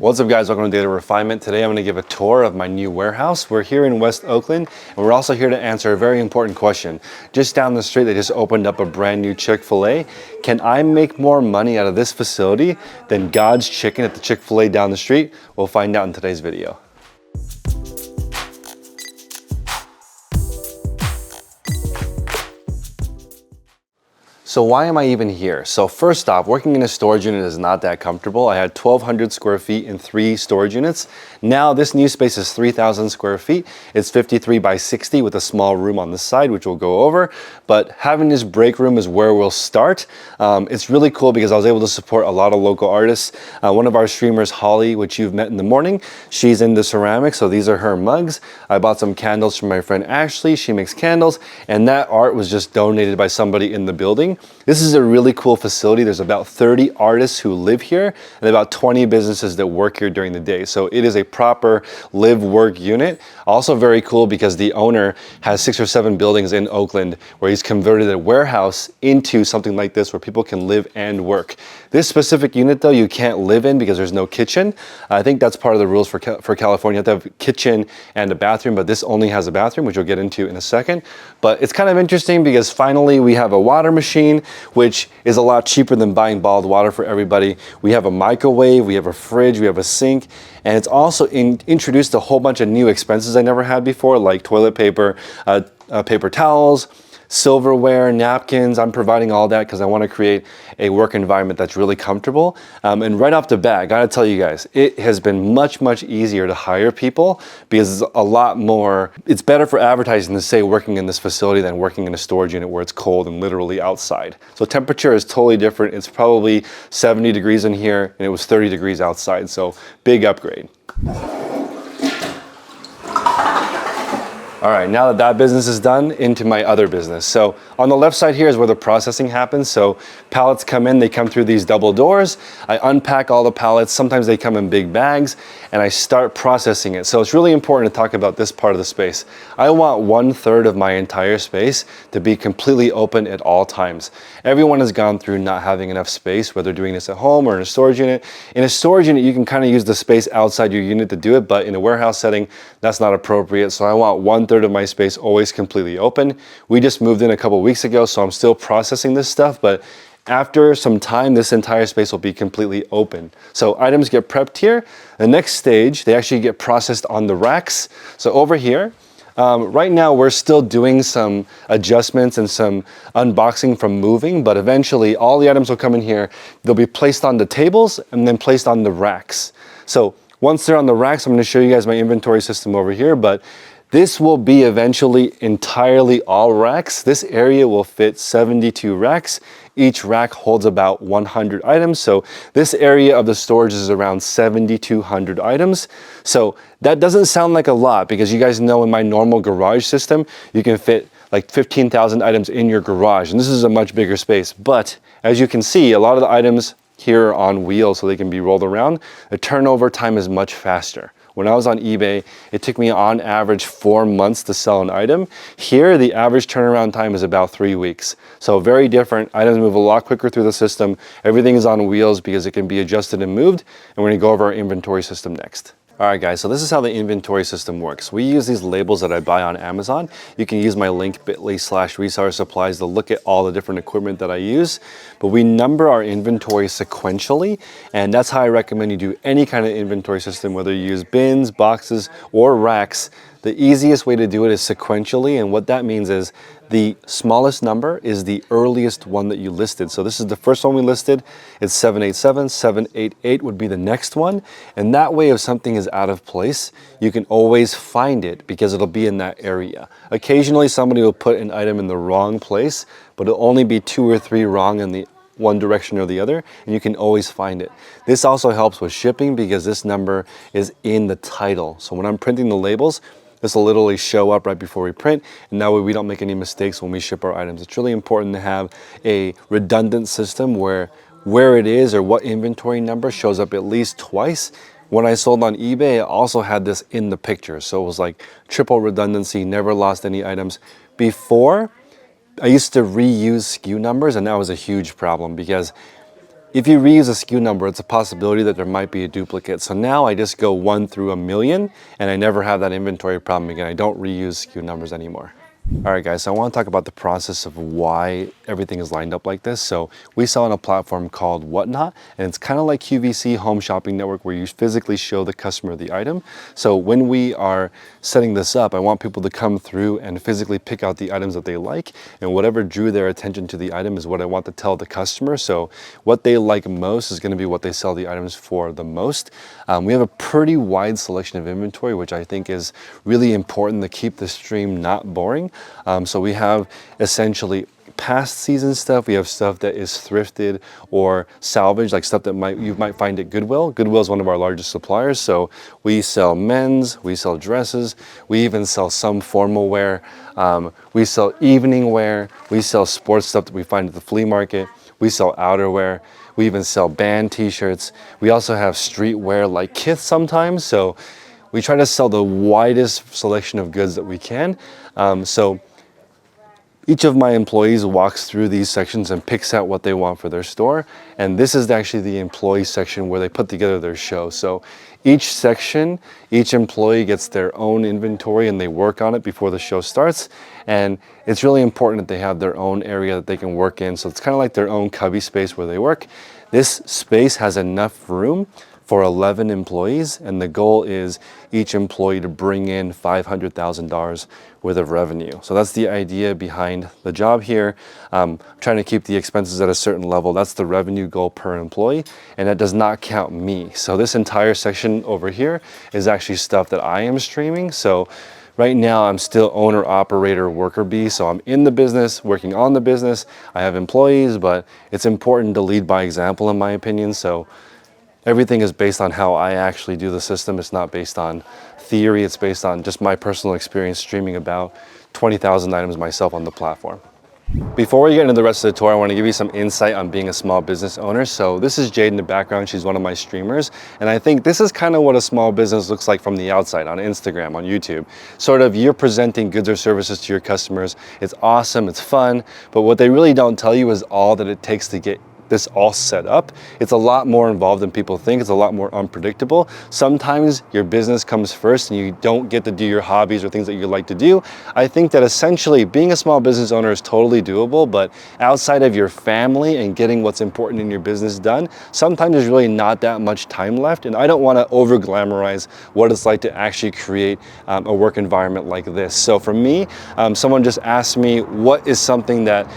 What's up guys, welcome to Daily Refinement. Today I'm going to give a tour of my new warehouse. We're here in West Oakland and we're also here to answer a very important question. Just down the street they just opened up a brand new Chick-fil-A. Can I make more money out of this facility than God's Chicken at the Chick-fil-A down the street? We'll find out in today's video. So why am I even here? So first off, working in a storage unit is not that comfortable. I had 1,200 square feet in 3 storage units. Now this new space is 3,000 square feet. It's 53 by 60 with a small room on the side, which we'll go over. But having this break room is where we'll start. It's really cool because I was able to support a lot of local artists. One of our streamers, Holly, which you've met in the morning, she's into ceramics, so these are her mugs. I bought some candles from my friend Ashley. She makes candles, and that art was just donated by somebody in the building. This is a really cool facility. There's about 30 artists who live here and about 20 businesses that work here during the day. So it is a proper live-work unit. Also very cool because the owner has 6 or 7 buildings in Oakland where he's converted a warehouse into something like this where people can live and work. This specific unit though, you can't live in because there's no kitchen. I think that's part of the rules for California. You have to have a kitchen and a bathroom, but this only has a bathroom, which we'll get into in a second. But it's kind of interesting because finally we have a water machine, which is a lot cheaper than buying bottled water for everybody. We have a microwave, we have a fridge, we have a sink, and it's also introduced a whole bunch of new expenses I never had before, like toilet paper, paper towels, silverware, napkins. I'm providing all that because I want to create a work environment that's really comfortable. And right off the bat, I gotta tell you guys, it has been much easier to hire people because it's a lot more, it's better for advertising to say working in this facility than working in a storage unit where it's cold and literally outside. So temperature is totally different. It's probably 70 degrees in here and it was 30 degrees outside. So big upgrade. All right, now that that business is done, into my other business. So on the left side here is where the processing happens. So pallets come in, they come through these double doors. I unpack all the pallets. Sometimes they come in big bags and I start processing it. So it's really important to talk about this part of the space. I want 1/3 of my entire space to be completely open at all times. Everyone has gone through not having enough space, whether doing this at home or in a storage unit. In a storage unit, you can kind of use the space outside your unit to do it, but in a warehouse setting, that's not appropriate. So I want 1/3 of my space always completely open. We just moved in a couple weeks ago, so I'm still processing this stuff, but after some time, this entire space will be completely open. So items get prepped here. The next stage, they actually get processed on the racks. So over here, right now we're still doing some adjustments and some unboxing from moving, but eventually all the items will come in here. They'll be placed on the tables and then placed on the racks. So once they're on the racks, I'm going to show you guys my inventory system over here, but this will be eventually entirely all racks. This area will fit 72 racks. Each rack holds about 100 items. So this area of the storage is around 7,200 items. So that doesn't sound like a lot because you guys know in my normal garage system, you can fit like 15,000 items in your garage. And this is a much bigger space. But as you can see, a lot of the items here are on wheels so they can be rolled around. The turnover time is much faster. When I was on eBay, it took me on average 4 months to sell an item. Here, the average turnaround time is about 3 weeks. So very different. Items move a lot quicker through the system. Everything is on wheels because it can be adjusted and moved. And we're gonna go over our inventory system next. All right guys, so this is how the inventory system works. We use these labels that I buy on Amazon. You can use my link bit.ly/reseller supplies to look at all the different equipment that I use. But we number our inventory sequentially, and that's how I recommend you do any kind of inventory system, whether you use bins, boxes, or racks. The easiest way to do it is sequentially, and what that means is the smallest number is the earliest one that you listed. So this is the first one we listed. It's 787, 788 would be the next one. And that way, if something is out of place, you can always find it because it'll be in that area. Occasionally, somebody will put an item in the wrong place, but it'll only be 2 or 3 wrong in the one direction or the other, and you can always find it. This also helps with shipping because this number is in the title. So when I'm printing the labels, this will literally show up right before we print, and that way we don't make any mistakes when we ship our items. It's really important to have a redundant system where it is or what inventory number shows up at least twice. When I sold on eBay, I also had this in the picture. So it was like triple redundancy, never lost any items. Before, I used to reuse SKU numbers, and that was a huge problem because If you reuse a SKU number, it's a possibility that there might be a duplicate. So now I just go 1 through 1,000,000 and I never have that inventory problem again. I don't reuse SKU numbers anymore. All right, guys, so I want to talk about the process of why everything is lined up like this. So we sell on a platform called Whatnot, and it's kind of like QVC Home Shopping Network where you physically show the customer the item. So when we are setting this up, I want people to come through and physically pick out the items that they like, and whatever drew their attention to the item is what I want to tell the customer. So what they like most is going to be what they sell the items for the most. We have a pretty wide selection of inventory, which I think is really important to keep the stream not boring. So we have essentially past season stuff. We have stuff that is thrifted or salvaged, like stuff that you might find at Goodwill. Goodwill is one of our largest suppliers. So we sell men's, we sell dresses, we even sell some formal wear. We sell evening wear. We sell sports stuff that we find at the flea market. We sell outerwear. We even sell band t-shirts. We also have streetwear like kits sometimes. So we try to sell the widest selection of goods that we can. So each of my employees walks through these sections and picks out what they want for their store. And this is actually the employee section where they put together their show. So each section, each employee gets their own inventory and they work on it before the show starts. And it's really important that they have their own area that they can work in. So it's kind of like their own cubby space where they work. This space has enough room for 11 employees, and the goal is each employee to bring in $500,000 worth of revenue. So that's the idea behind the job here. Trying to keep the expenses at a certain level. That's the revenue goal per employee, and that does not count me. So this entire section over here is actually stuff that I am streaming. So right now I'm still owner, operator, worker bee. So I'm in the business, working on the business. I have employees, but it's important to lead by example in my opinion. So everything is based on how I actually do the system. It's not based on theory. It's based on just my personal experience streaming about 20,000 items myself on the platform. Before we get into the rest of the tour, I want to give you some insight on being a small business owner. So this is Jade in the background. She's one of my streamers. And I think this is kind of what a small business looks like from the outside on Instagram, on YouTube. Sort of you're presenting goods or services to your customers. It's awesome. It's fun. But what they really don't tell you is all that it takes to get this all set up. It's a lot more involved than people think. It's a lot more unpredictable. Sometimes your business comes first and you don't get to do your hobbies or things that you like to do. I think that essentially being a small business owner is totally doable, but outside of your family and getting what's important in your business done, sometimes there's really not that much time left. And I don't want to over glamorize what it's like to actually create a work environment like this. So for me, someone just asked me, what is something that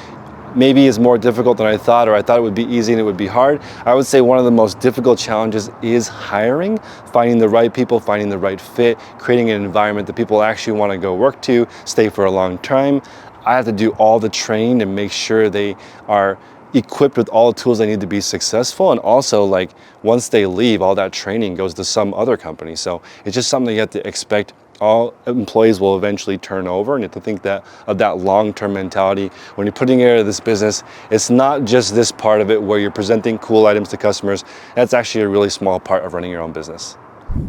maybe is more difficult than I thought, or I thought it would be easy and it would be hard. I would say one of the most difficult challenges is hiring, finding the right people, finding the right fit, creating an environment that people actually want to go work to, stay for a long time. I have to do all the training and make sure they are equipped with all the tools they need to be successful. And also, like, once they leave, all that training goes to some other company. So it's just something you have to expect. All employees will eventually turn over, and you have to think that of that long-term mentality. When you're putting into this business, it's not just this part of it where you're presenting cool items to customers. That's actually a really small part of running your own business.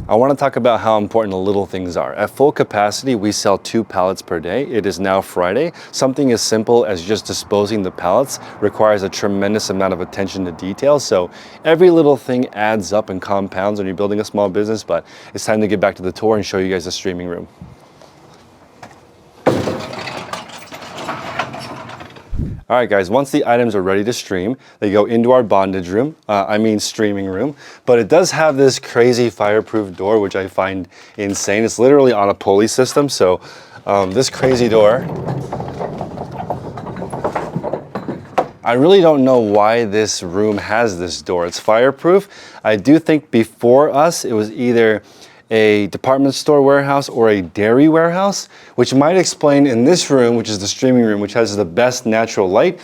I want to talk about how important the little things are. At full capacity, we sell 2 pallets per day. It is now Friday. Something as simple as just disposing the pallets requires a tremendous amount of attention to detail. So every little thing adds up and compounds when you're building a small business, but it's time to get back to the tour and show you guys the streaming room. All right, guys, once the items are ready to stream, they go into our bondage room, streaming room, but it does have this crazy fireproof door, which I find insane. It's literally on a pulley system, so this crazy door, I really don't know why this room has this door. It's fireproof. I do think before us, it was either a department store warehouse or a dairy warehouse, which might explain in this room, which is the streaming room, which has the best natural light.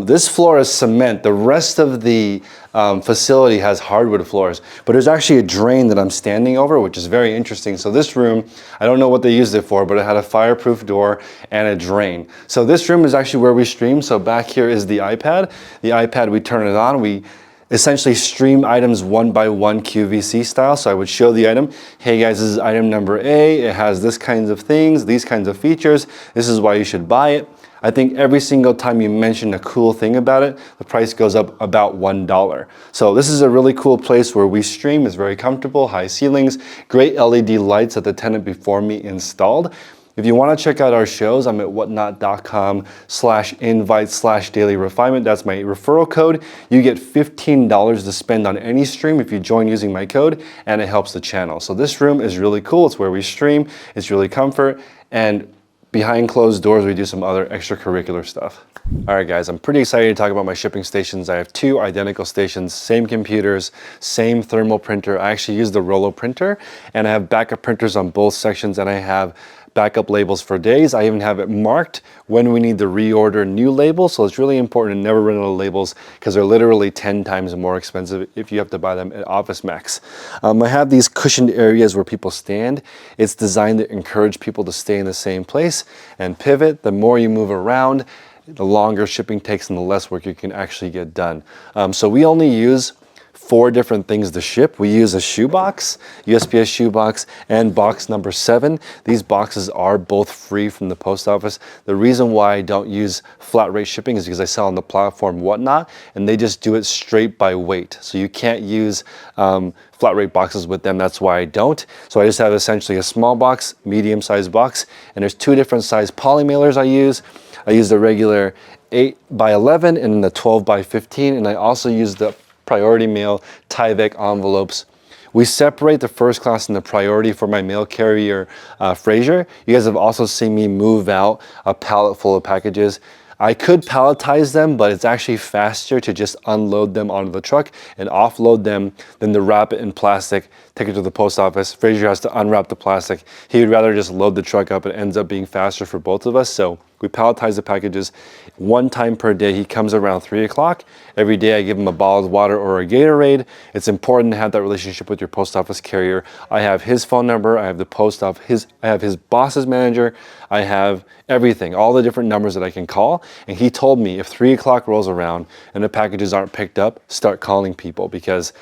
This floor is cement. The rest of the facility has hardwood floors, but there's actually a drain that I'm standing over, which is very interesting. So this room, I don't know what they used it for, but it had a fireproof door and a drain. So this room is actually where we stream. So back here is the iPad. The iPad, we turn it on. We essentially stream items one by one QVC style. So I would show the item, hey guys, this is item number A. It has this kinds of things, these kinds of features. This is why you should buy it. I think every single time you mention a cool thing about it, the price goes up about $1. So this is a really cool place where we stream. It's very comfortable, high ceilings, great LED lights that the tenant before me installed. If you want to check out our shows, I'm at whatnot.com/invite/daily refinement. That's my referral code. You get $15 to spend on any stream if you join using my code, and it helps the channel. So this room is really cool. It's where we stream. It's really comfort, and behind closed doors, we do some other extracurricular stuff. All right, guys, I'm pretty excited to talk about my shipping stations. I have 2 identical stations, same computers, same thermal printer. I actually use the Rollo printer, and I have backup printers on both sections, and I have backup labels for days. I even have it marked when we need to reorder new labels. So it's really important to never run out of labels because they're literally 10 times more expensive if you have to buy them at Office Max. I have these cushioned areas where people stand. It's designed to encourage people to stay in the same place and pivot. The more you move around, the longer shipping takes and the less work you can actually get done. So we only use 4 different things to ship. We use a shoebox, USPS shoebox, and box number 7. These boxes are both free from the post office. The reason why I don't use flat rate shipping is because I sell on the platform Whatnot, and they just do it straight by weight. So you can't use flat rate boxes with them. That's why I don't. So I just have essentially a small box, medium sized box, and there's 2 different size poly mailers I use. I use the regular 8x11 and the 12x15, and I also use the Priority Mail Tyvek envelopes. We separate the first class and the priority for my mail carrier, Fraser. You guys have also seen me move out a pallet full of packages. I could palletize them, but it's actually faster to just unload them onto the truck and offload them than to wrap it in plastic, take it to the post office. Fraser has to unwrap the plastic. He would rather just load the truck up. It ends up being faster for both of us. So we palletize the packages 1 time per day. He comes around 3 o'clock. Every day I give him a bottle of water or a Gatorade. It's important to have that relationship with your post office carrier. I have his phone number. I have the post office. I have his boss's manager. I have everything, all the different numbers that I can call. And he told me if 3 o'clock rolls around and the packages aren't picked up, start calling people, because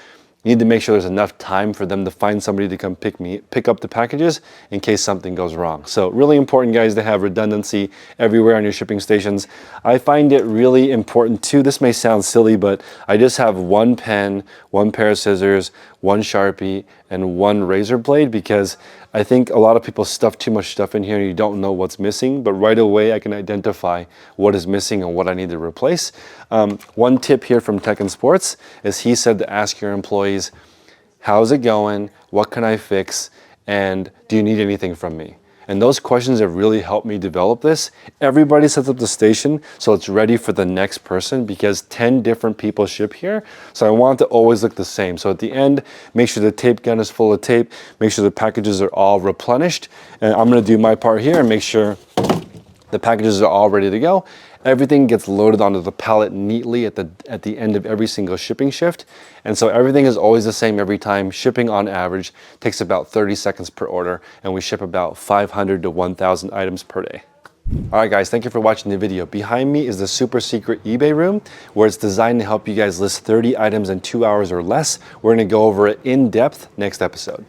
you need to make sure there's enough time for them to find somebody to come pick up the packages in case something goes wrong. So really important, guys, to have redundancy everywhere on your shipping stations. I find it really important too. This may sound silly, but I just have 1 pen, 1 pair of scissors, 1 Sharpie, and 1 razor blade, because I think a lot of people stuff too much stuff in here and you don't know what's missing, but right away I can identify what is missing and what I need to replace. 1 tip here from Tech and Sports is he said to ask your employees, how's it going? What can I fix? And do you need anything from me? And those questions have really helped me develop this. Everybody sets up the station so it's ready for the next person, because 10 different people ship here. So I want it to always look the same. So at the end, make sure the tape gun is full of tape. Make sure the packages are all replenished. And I'm gonna do my part here and make sure the packages are all ready to go. Everything gets loaded onto the pallet neatly at the end of every single shipping shift. And so everything is always the same every time. Shipping on average takes about 30 seconds per order, and we ship about 500 to 1,000 items per day. All right, guys, thank you for watching the video. Behind me is the super secret eBay room, where it's designed to help you guys list 30 items in 2 hours or less. We're gonna go over it in depth next episode.